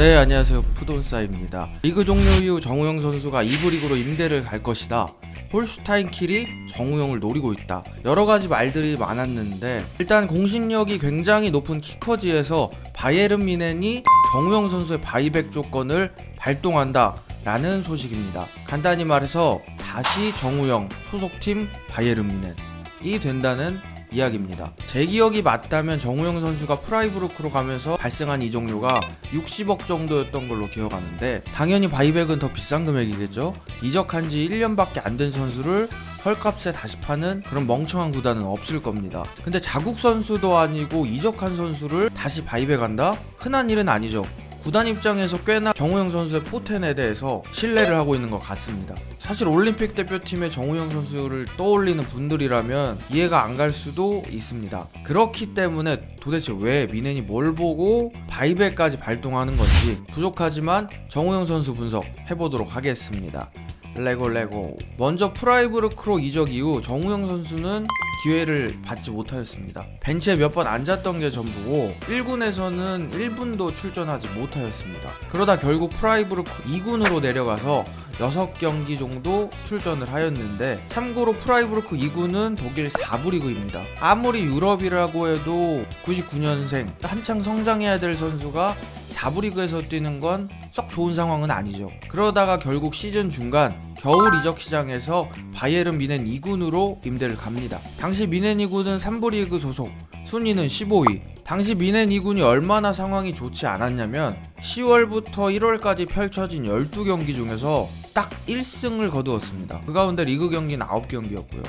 네, 안녕하세요. 푸돈싸입니다. 리그 종료 이후 정우영 선수가 2부 리그로 임대를 갈 것이다. 홀슈타인킬이 정우영을 노리고 있다. 여러가지 말들이 많았는데 일단 공신력이 굉장히 높은 키커지에서 바이에른 뮌헨이 정우영 선수의 바이백 조건을 발동한다 라는 소식입니다. 간단히 말해서 다시 정우영 소속팀 바이에른 뮌헨이 된다는 이야기입니다. 제 기억이 맞다면 정우영 선수가 프라이부르크로 가면서 발생한 이적료가 60억 정도였던 걸로 기억하는데, 당연히 바이백은 더 비싼 금액이겠죠. 이적한 지 1년밖에 안 된 선수를 헐값에 다시 파는 그런 멍청한 구단은 없을 겁니다. 근데 자국 선수도 아니고 이적한 선수를 다시 바이백한다? 흔한 일은 아니죠. 구단 입장에서 꽤나 정우영 선수의 포텐에 대해서 신뢰를 하고 있는 것 같습니다. 사실 올림픽 대표팀의 정우영 선수를 떠올리는 분들이라면 이해가 안 갈 수도 있습니다. 그렇기 때문에 도대체 왜 뮌헨이 뭘 보고 바이백까지 발동하는 건지 부족하지만 정우영 선수 분석 해보도록 하겠습니다. 레고 먼저 프라이부르크로 이적 이후 정우영 선수는 기회를 받지 못하였습니다. 벤치에 몇 번 앉았던 게 전부고 1군에서는 1분도 출전하지 못하였습니다. 그러다 결국 프라이부르크 2군으로 내려가서 6경기 정도 출전을 하였는데, 참고로 프라이부르크 2군은 독일 4부 리그입니다. 아무리 유럽이라고 해도 99년생 한창 성장해야 될 선수가 4부 리그에서 뛰는 건 썩 좋은 상황은 아니죠. 그러다가 결국 시즌 중간 겨울 이적 시장에서 바이에른 뮌헨 2군으로 임대를 갑니다. 당시 뮌헨 2군은 3부 리그 소속, 순위는 15위. 당시 뮌헨 2군이 얼마나 상황이 좋지 않았냐면 10월부터 1월까지 펼쳐진 12경기 중에서 딱 1승을 거두었습니다. 그 가운데 리그 경기는 9경기였고요.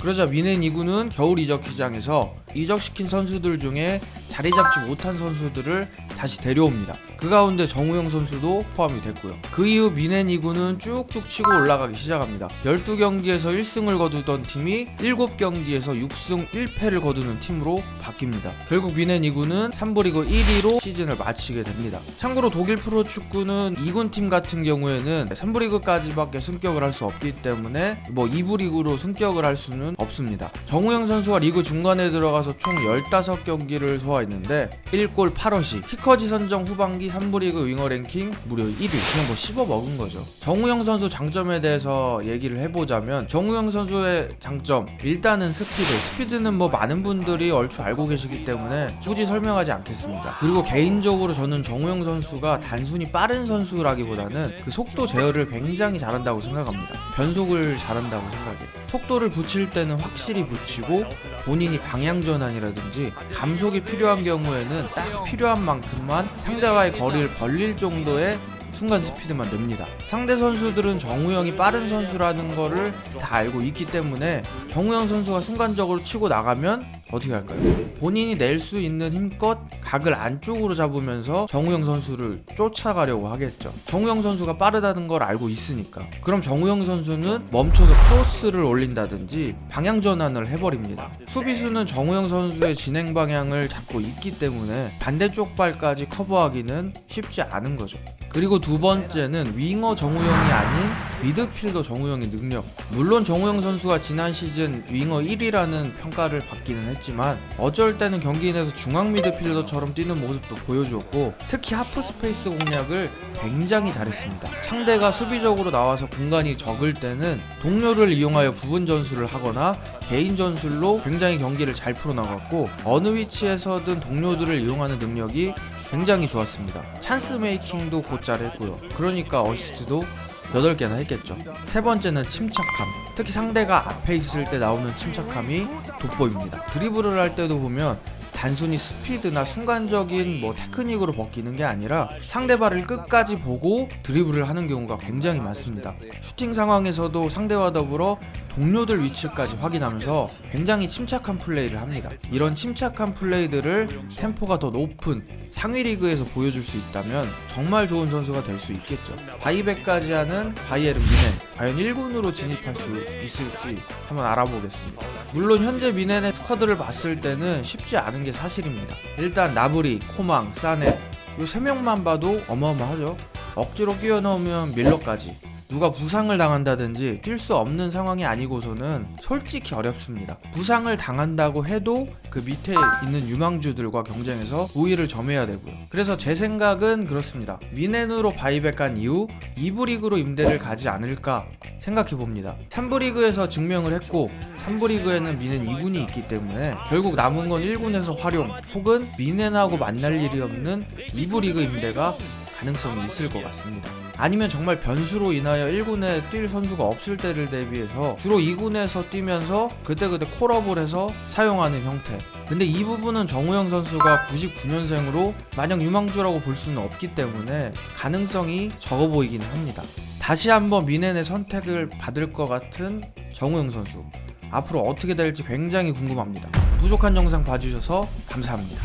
그러자 뮌헨 2군은 겨울 이적 시장에서 이적시킨 선수들 중에 자리 잡지 못한 선수들을 다시 데려옵니다. 그 가운데 정우영 선수도 포함이 됐고요. 그 이후 뮌헨 2군은 쭉쭉 치고 올라가기 시작합니다. 12경기에서 1승을 거두던 팀이 7경기에서 6승 1패를 거두는 팀으로 바뀝니다. 결국 뮌헨 2군은 3부 리그 1위로 시즌을 마치게 됩니다. 참고로 독일 프로축구는 2군 팀 같은 경우에는 3부 리그까지밖에 승격을 할 수 없기 때문에 2부 리그로 승격을 할 수는 없습니다. 정우영 선수가 리그 중간에 들어가서 총 15경기를 소화했는데 1골 8어시, 키커지 선정 후반기 3부 리그 윙어 랭킹 무려 1위. 그냥 씹어 먹은 거죠. 정우영 선수 장점에 대해서 얘기를 해보자면, 정우영 선수의 장점, 일단은 스피드는 많은 분들이 얼추 알고 계시기 때문에 굳이 설명하지 않겠습니다. 그리고 개인적으로 저는 정우영 선수가 단순히 빠른 선수라기보다는 그 속도 제어를 굉장히 잘한다고 생각합니다. 변속을 잘한다고 생각해요. 속도를 붙일 때는 확실히 붙이고 본인이 방향 전환이라든지 감속이 필요한 경우에는 딱 필요한 만큼만 상대와의 거리를 벌릴 정도의 순간 스피드만 냅니다. 상대 선수들은 정우영이 빠른 선수라는 거를 다 알고 있기 때문에 정우영 선수가 순간적으로 치고 나가면 어떻게 할까요? 본인이 낼 수 있는 힘껏 각을 안쪽으로 잡으면서 정우영 선수를 쫓아가려고 하겠죠. 정우영 선수가 빠르다는 걸 알고 있으니까. 그럼 정우영 선수는 멈춰서 크로스를 올린다든지 방향 전환을 해버립니다. 수비수는 정우영 선수의 진행 방향을 잡고 있기 때문에 반대쪽 발까지 커버하기는 쉽지 않은 거죠. 그리고 두 번째는 윙어 정우영이 아닌 미드필더 정우영의 능력. 물론 정우영 선수가 지난 시즌 윙어 1위라는 평가를 받기는 했지만 어쩔 때는 경기 내에서 중앙 미드필더처럼 뛰는 모습도 보여주었고, 특히 하프 스페이스 공략을 굉장히 잘했습니다. 상대가 수비적으로 나와서 공간이 적을 때는 동료를 이용하여 부분 전술을 하거나 개인 전술로 굉장히 경기를 잘 풀어나갔고, 어느 위치에서든 동료들을 이용하는 능력이 굉장히 좋았습니다. 찬스 메이킹도 곧잘 했고요. 그러니까 어시스트도 8개나 했겠죠. 세 번째는 침착함. 특히 상대가 앞에 있을 때 나오는 침착함이 돋보입니다. 드리블을 할 때도 보면 단순히 스피드나 순간적인 테크닉으로 벗기는 게 아니라 상대발을 끝까지 보고 드리블을 하는 경우가 굉장히 많습니다. 슈팅 상황에서도 상대와 더불어 동료들 위치까지 확인하면서 굉장히 침착한 플레이를 합니다. 이런 침착한 플레이들을 템포가 더 높은 상위 리그에서 보여줄 수 있다면 정말 좋은 선수가 될 수 있겠죠. 바이백까지 하는 바이에른 뮌헨, 과연 1군으로 진입할 수 있을지 한번 알아보겠습니다. 물론 현재 뮌헨의 스쿼드를 봤을 때는 쉽지 않은 게 사실입니다. 일단 나브리, 코망, 사네 이 3명만 봐도 어마어마하죠. 억지로 끼워 넣으면 밀러까지 누가 부상을 당한다든지 뛸 수 없는 상황이 아니고서는 솔직히 어렵습니다. 부상을 당한다고 해도 그 밑에 있는 유망주들과 경쟁해서 우위를 점해야 되고요. 그래서 제 생각은 그렇습니다. 미넨으로 바이백한 이후 2부 리그로 임대를 가지 않을까 생각해봅니다. 3부 리그에서 증명을 했고 3부 리그에는 미넨 2군이 있기 때문에 결국 남은 건 1군에서 활용 혹은 미넨하고 만날 일이 없는 2부 리그 임대가 가능성이 있을 것 같습니다. 아니면 정말 변수로 인하여 1군에 뛸 선수가 없을 때를 대비해서 주로 2군에서 뛰면서 그때그때 콜업을 해서 사용하는 형태. 근데 이 부분은 정우영 선수가 99년생으로 마냥 유망주라고 볼 수는 없기 때문에 가능성이 적어 보이긴 합니다. 다시 한번 미넨의 선택을 받을 것 같은 정우영 선수, 앞으로 어떻게 될지 굉장히 궁금합니다. 부족한 영상 봐주셔서 감사합니다.